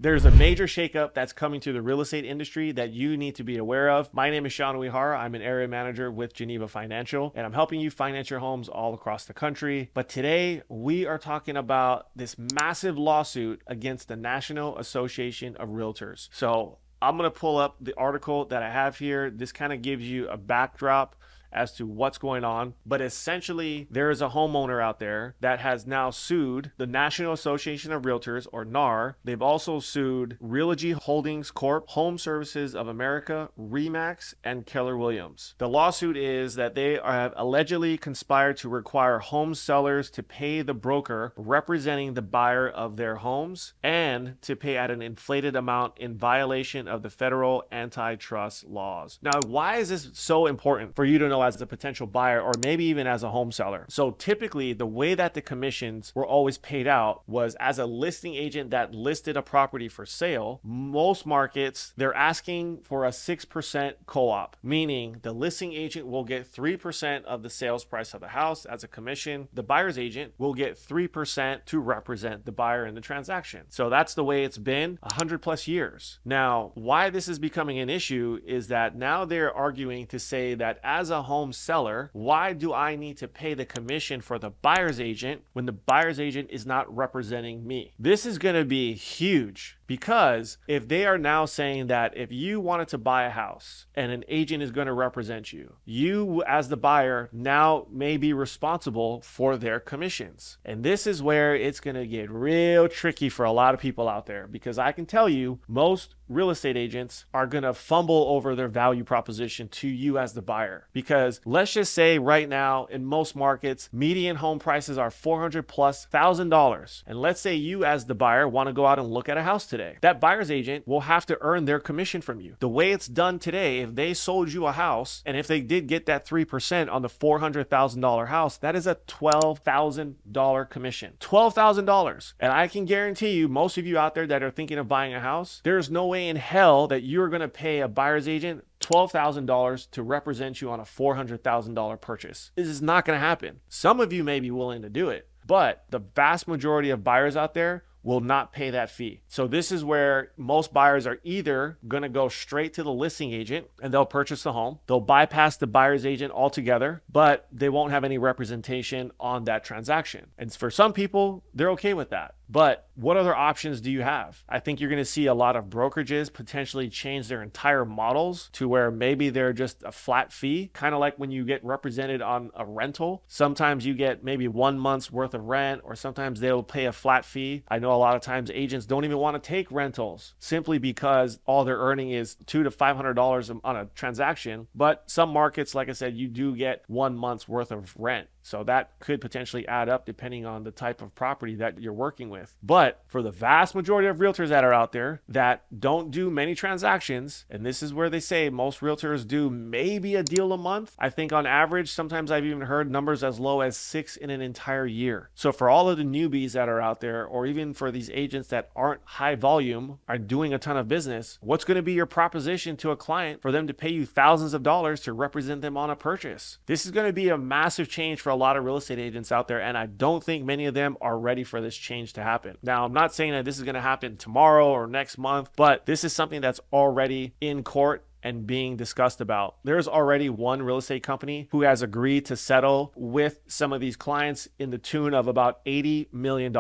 There's a major shakeup that's coming to the real estate industry that you need to be aware of. My name is Seanu Uyehara. I'm an area manager with Geneva Financial, and I'm helping you finance your homes all across the country. But today we are talking about this massive lawsuit against the National Association of Realtors. So I'm going to pull up the article that I have here. This kind of gives you a backdrop as to what's going on. But essentially, there is a homeowner out there that has now sued the National Association of Realtors, or NAR. They've also sued Realogy Holdings Corp., Home Services of America, Remax, and Keller Williams. The lawsuit is that they have allegedly conspired to require home sellers to pay the broker representing the buyer of their homes and to pay at an inflated amount in violation of the federal antitrust laws. Now, why is this so important for you to know as a potential buyer, or maybe even as a home seller? So typically the way that the commissions were always paid out was as a listing agent that listed a property for sale. Most markets, they're asking for a 6% co-op, meaning the listing agent will get 3% of the sales price of the house as a commission. The buyer's agent will get 3% to represent the buyer in the transaction. So that's the way it's been 100+ years. Now, why this is becoming an issue is that now they're arguing to say that as a home seller, why do I need to pay the commission for the buyer's agent when the buyer's agent is not representing me? This is going to be huge, because if they are now saying that if you wanted to buy a house and an agent is going to represent you, you as the buyer now may be responsible for their commissions. And this is where it's going to get real tricky for a lot of people out there, because I can tell you most real estate agents are going to fumble over their value proposition to you as the buyer. Because let's just say right now in most markets, median home prices are $400,000+. And let's say you as the buyer want to go out and look at a house today. That buyer's agent will have to earn their commission from you. The way it's done today, if they sold you a house and if they did get that 3% on the $400,000 house, that is a $12,000 commission. $12,000. And I can guarantee you, most of you out there that are thinking of buying a house, there's no way in hell that you're going to pay a buyer's agent $12,000 to represent you on a $400,000 purchase. This is not going to happen. Some of you may be willing to do it, but the vast majority of buyers out there will not pay that fee. So this is where most buyers are either going to go straight to the listing agent and they'll purchase the home. They'll bypass the buyer's agent altogether, but they won't have any representation on that transaction. And for some people, they're okay with that. But what other options do you have? I think you're going to see a lot of brokerages potentially change their entire models to where maybe they're just a flat fee, kind of like when you get represented on a rental. Sometimes you get maybe 1 month's worth of rent, or sometimes they'll pay a flat fee. I know a lot of times agents don't even want to take rentals simply because all they're earning is $200 to $500 on a transaction. But some markets, like I said, you do get 1 month's worth of rent. So that could potentially add up depending on the type of property that you're working with. But for the vast majority of realtors that are out there that don't do many transactions, and this is where they say most realtors do maybe a deal a month. I think on average, sometimes I've even heard numbers as low as 6 in an entire year. So for all of the newbies that are out there, or even for these agents that aren't high volume, are doing a ton of business, what's going to be your proposition to a client for them to pay you thousands of dollars to represent them on a purchase? This is going to be a massive change for a lot of real estate agents out there, and I don't think many of them are ready for this change to happen. Now, I'm not saying that this is going to happen tomorrow or next month, but this is something that's already in court and being discussed about. There's already one real estate company who has agreed to settle with some of these clients in the tune of about $80 million.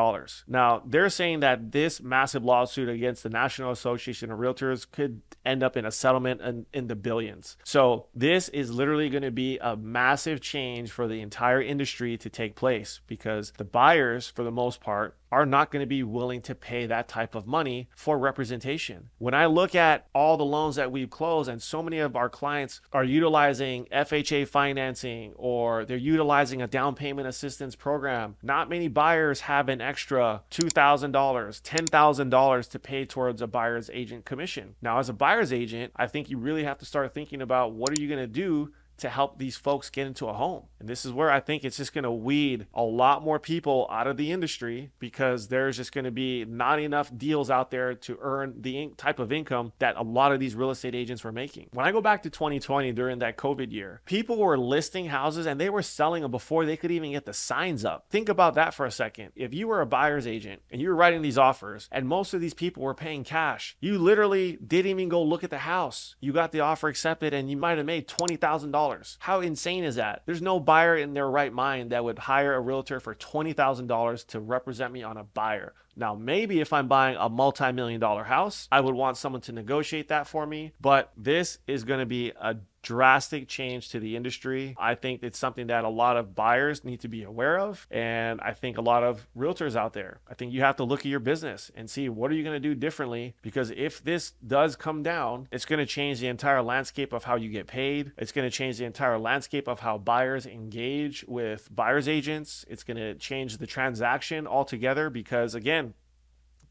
Now, they're saying that this massive lawsuit against the National Association of Realtors could end up in a settlement in the billions. So this is literally going to be a massive change for the entire industry to take place, because the buyers, for the most part, are not going to be willing to pay that type of money for representation. When I look at all the loans that we've closed, and so many of our clients are utilizing FHA financing, or they're utilizing a down payment assistance program, not many buyers have an extra $2,000, $10,000 to pay towards a buyer's agent commission. Now, as a buyer's agent, I think you really have to start thinking about what are you going to do to help these folks get into a home. And this is where I think it's just going to weed a lot more people out of the industry, because there's just going to be not enough deals out there to earn the type of income that a lot of these real estate agents were making. When I go back to 2020 during that COVID year, people were listing houses and they were selling them before they could even get the signs up. Think about that for a second. If you were a buyer's agent and you were writing these offers and most of these people were paying cash, you literally didn't even go look at the house. You got the offer accepted and you might have made $20,000. How insane is that? There's no buyer in their right mind that would hire a realtor for $20,000 to represent me on a buyer. Now, maybe if I'm buying a multi-million-dollar house, I would want someone to negotiate that for me, but this is going to be a drastic change to the industry. I think it's something that a lot of buyers need to be aware of, and I think a lot of realtors out there, I think you have to look at your business and see what are you going to do differently, because if this does come down, it's going to change the entire landscape of how you get paid. It's going to change the entire landscape of how buyers engage with buyer's agents. It's going to change the transaction altogether, because again,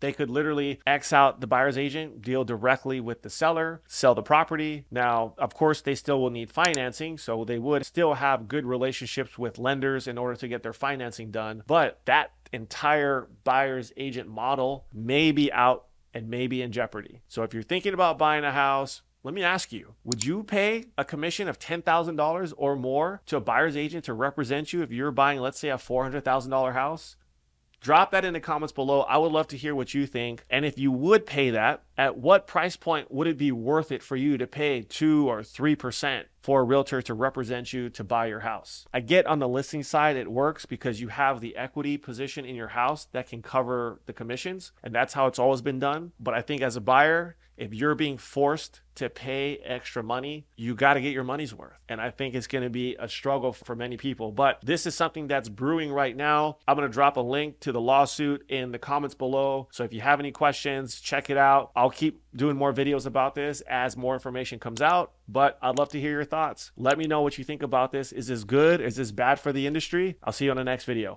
they could literally X out the buyer's agent, deal directly with the seller, sell the property. Now, of course, they still will need financing, so they would still have good relationships with lenders in order to get their financing done. But that entire buyer's agent model may be out and may be in jeopardy. So if you're thinking about buying a house, let me ask you, would you pay a commission of $10,000 or more to a buyer's agent to represent you if you're buying, let's say, a $400,000 house? Drop that in the comments below. I would love to hear what you think. And if you would pay that, at what price point would it be worth it for you to pay 2 or 3% for a realtor to represent you to buy your house? I get on the listing side, it works because you have the equity position in your house that can cover the commissions. And that's how it's always been done. But I think as a buyer, if you're being forced to pay extra money, you got to get your money's worth. And I think it's going to be a struggle for many people. But this is something that's brewing right now. I'm going to drop a link to the lawsuit in the comments below. So if you have any questions, check it out. I'll keep doing more videos about this as more information comes out. But I'd love to hear your thoughts. Let me know what you think about this. Is this good? Is this bad for the industry? I'll see you on the next video.